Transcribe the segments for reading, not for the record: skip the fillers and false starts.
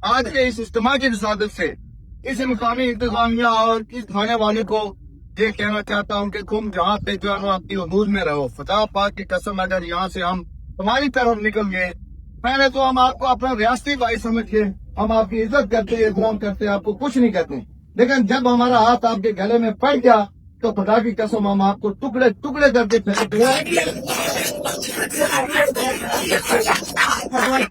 آج کے اس اجتماع کی رسالت سے اس مقامی انتظامیہ اور اس تھانے والے کو یہ کہنا چاہتا ہوں کہ تم جہاں پہ جو ہے اپنی حدود میں رہو. خدا پاک کی قسم اگر یہاں سے ہم تمہاری طرف نکل گئے، پہلے تو ہم آپ کو اپنا ریاستی بھائی سمجھ کے ہم آپ کی عزت کرتے احترام کرتے آپ کو کچھ نہیں کہتے، لیکن جب ہمارا ہاتھ آپ کے گلے میں پڑ گیا تو خدا کی قسم ہم آپ کو ٹکڑے ٹکڑے کر کے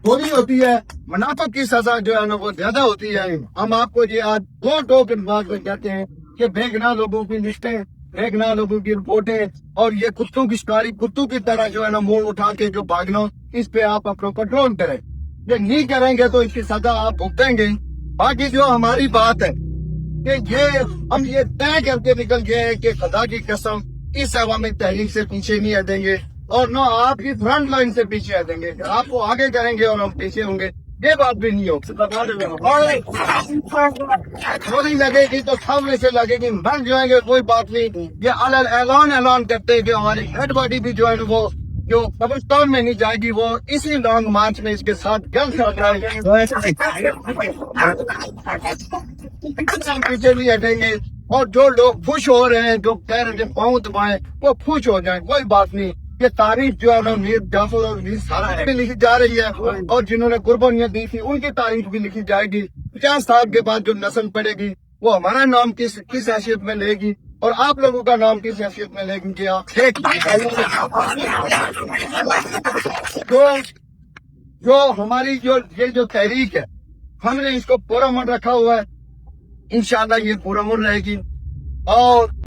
گولی ہوتی ہے. منافق کی سزا جو ہے نا وہ زیادہ ہوتی ہے. ہم آپ کو یہ آج دو ٹوک انداز میں کہتے ہیں کہ بے گناہ لوگوں کی لسٹیں، بے گناہ لوگوں کی رپورٹیں اور یہ کتوں کی شکاری کتوں کی طرح جو ہے نا منہ اٹھا کے جو بھاگنا، اس پہ آپ اپنا کنٹرول کریں. یہ نہیں کریں گے تو اس کی سزا آپ بھگتیں گے. باقی جو ہماری بات ہے کہ یہ ہم یہ طے کر کے نکل گئے ہیں کہ خدا کی قسم اس عوامی تحریک سے پیچھے نہیں ہٹیں گے اور نہ آپ کی فرنٹ لائن سے پیچھے ہٹیں گے. آپ کو آگے کریں گے اور ہم پیچھے ہوں گے، یہ بات بھی نہیں ہو. گولی لگے گی تو سامنے سے لگے گی، مر جائیں گے کوئی بات نہیں. یہ اعلان کرتے ہیں کہ ہماری ڈیڈ باڈی بھی جو ہے وہ جو قبرستان میں نہیں جائے گی، وہ اسی لانگ مارچ میں اس کے ساتھ جلد پیچھے نہیں ہٹیں گے. اور جو لوگ خوش ہو رہے ہیں، جو کہہ رہے ہیں پاؤں دبائیں، وہ خوش ہو جائیں، کوئی بات نہیں. یہ تاریخ جو ہے نا میر جعفر اور میر سارا بھی لکھی جا رہی ہے، اور جنہوں نے قربانیاں دی تھی ان کی تاریخ بھی لکھی جائے گی. 50 سال کے بعد جو نسل پڑے گی وہ ہمارا نام کس حیثیت میں لے گی اور آپ لوگوں کا نام کس حیثیت میں لے گی. کہ آپ جو ہماری یہ جو تحریک ہے، ہم نے اس کو پورا من رکھا ہوا ہے. انشاءاللہ یہ پورا من رہے گی. اور